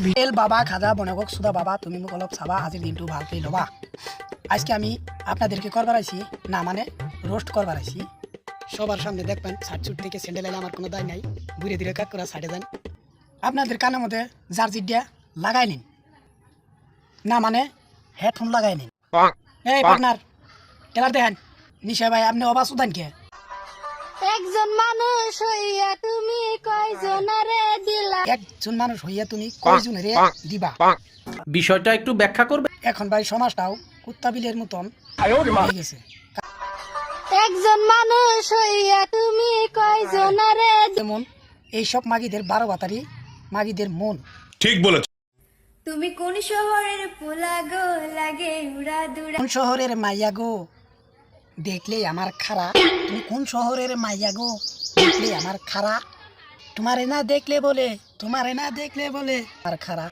ভিটেল বাবা খাজা বনগক সুদা বাবা তুমি মোক অলপ চাবা আজির দিনটো ভালকে লবা। আজকে আমি আপনাদেরকে করবার আইছি না মানে রোস্ট করবার আইছি। সবার সামনে দেখবেন শার্ট চুট থেকে স্যান্ডেল এলে আমার কোনো দায় নাই, ঘুরে ধীরে কাট করা সাইডে যান। আপনাদের কানের মধ্যে জার্সি দিয়া লাগাই নিন, না মানে হেডফোন লাগাই নিন। এই পার্টনার টেলার দেখেন নিশা ভাই আপনি অবাস উদান কে? একজন মানুষ হইয়া তুমি কয়জনারে দিলা? একজন মানুষ হইয়া তুমি কয়জনেরে দিবা? বিষয়টা একটু ব্যাখ্যা করবে। এখন ভাই সমাজটাও কুত্তা বিলের মতন হয়ে গেছে। একজন মানুষ হইয়া তুমি কয়জনারে? যেমন এইসব মাগিদের 12 বাতারি মাগিদের মন। ঠিক বলেছ। তুমি কোন শহরের পোলা গো, লাগে উড়া দুরা? কোন শহরের মাইয়া গো দেখলে আমার খারা? তুমি কোন শহরের মাইয়া গো দেখলে আমার খারা? তোমারে না দেখলে বলে, তোমারে না দেখলে বলে আর খারা।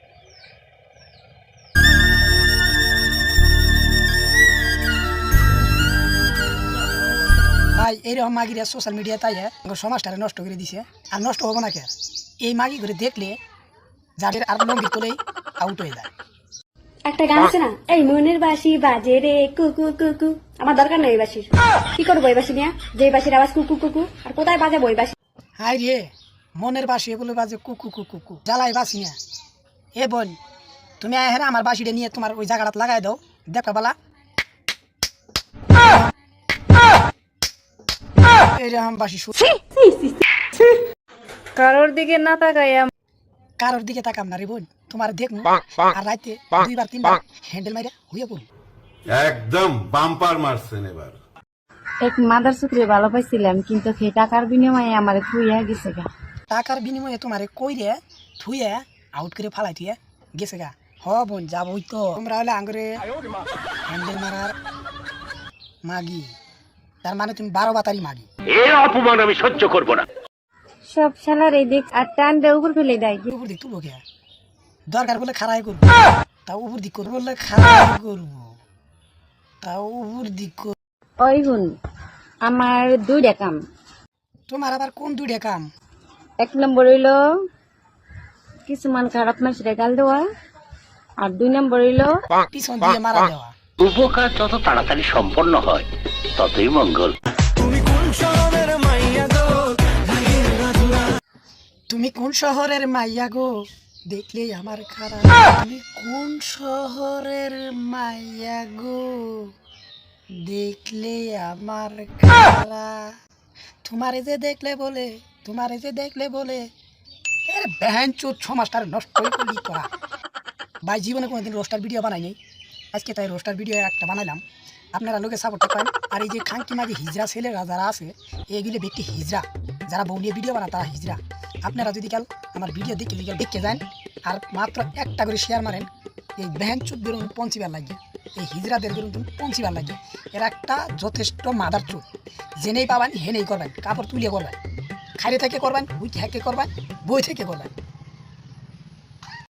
ভাই এইরকম মাগিরা সোশ্যাল মিডিয়া তাই সমাজটারে নষ্ট করে দিছে, আর নষ্ট হবো না কে? এই মাগি করে দেখলে যাদের আর লম্বি তোলেই আউট হয়ে যায়। একটা গান আছে না, এই মনের বাঁশি বাজে রে কুকু কুকু। আমার দরকার নেই বাঁশির, কি করবো এই বাঁশি নিয়ে? যে বাঁশির আওয়াজ কুকু কুকু, আর কোথায় বাজাবো এই বাঁশি? হাই রে মনের বাসি বলে বাজে কুকু কুকু কু জ্বালাই বাসি না। এ বোন তুমি হ্যাঁ আমার বাসিটা নিয়ে তোমার ওই জায়গাটা লাগাই দাও, দেখা বালা এইরকম বাসি কারোর দিকে না তাকাইয়া কারোর দিকে তাকাম না রে বোন, তোমার দেখবো আর রাইতে 2বার 3বার হ্যান্ডেল মাইরা হইয়া পড়ি। একদম বাম্পার মারছেন এবার। এক মাদার সূত্রে ভালো পাইছিলাম, কিন্তু সেই টাকার বিনিময়ে আমার থুইয়া গেছে গা। টাকার বিনিময়ে তোমারে কইরে থুয়ে আউট করে ফালাই থুয়ে গেছে গা। হ বোন যাবই তো, তোমরা হলে আঙ্গুরে হ্যান্ডেল মারার মাগি, তার মানে তুমি 12 বাতারি মাগি। এর অপমান আমি সহ্য করব না। সব শালার এই দিক আর টান দিয়ে উপর ফেলে দেয়। উপর দিক তুলবো কে? দরকার বলে খাড়াই করবো, তাও উপর দিক করবো, বললে খাড়াই করবো তাও উপর দিক করবো। ওই হুন, আমার 2টা কাম। তোমার আবার কোন 2টা কাম? 1 নম্বর হইলো কিছুমান খারাপ মানুষের গাল দেওয়া, আর 2 নম্বর হইলো পিছন দিয়ে মারা দেওয়া। উপকার যত তাড়াতাড়ি সম্পন্ন হয় ততই মঙ্গল। তুমি কোন শহরের মাইয়া গো দেখলে আমার খারাপ? তুমি কোন শহরের মাইয়া গো দেখলে আমার খারাপ? তোমারে যে দেখলে বলে, তোমারে যে দেখলে বলে এর ব্যাঞ্চোদ সমাজটার নষ্ট করলি তোরা। ভাই জীবনে কোনোদিন রোস্টার ভিডিও বানাই নাই, আজকে তাই রোস্টার ভিডিও একটা বানাইলাম। আপনারা লোকে সাপোর্ট করেন। আর এই যে খাঙ্কি মাঝে হিজড়া ছেলেরা যারা আছে, এইগুলো ব্যক্তি হিজড়া, যারা বউ নিয়ে ভিডিও বানায় তারা হিজড়া। আপনারা যদি কাল আমার ভিডিও দেখে যান আর মাত্র একটা করে শেয়ার মারেন, এই ব্যাঞ্চোদ বেরোন পঞ্চিবার লাগে, এই হিজড়াদের বেরোন পঞ্চিবার লাগে। এরা একটা যথেষ্ট মাদার চোদ, জেনেই পাবেন হেনেই করবেন, কাপড় তুলিয়ে করবেন, খাইরে থেকে করবেন, উইকে হ্যাকে করবেন, বই থেকে করবেন।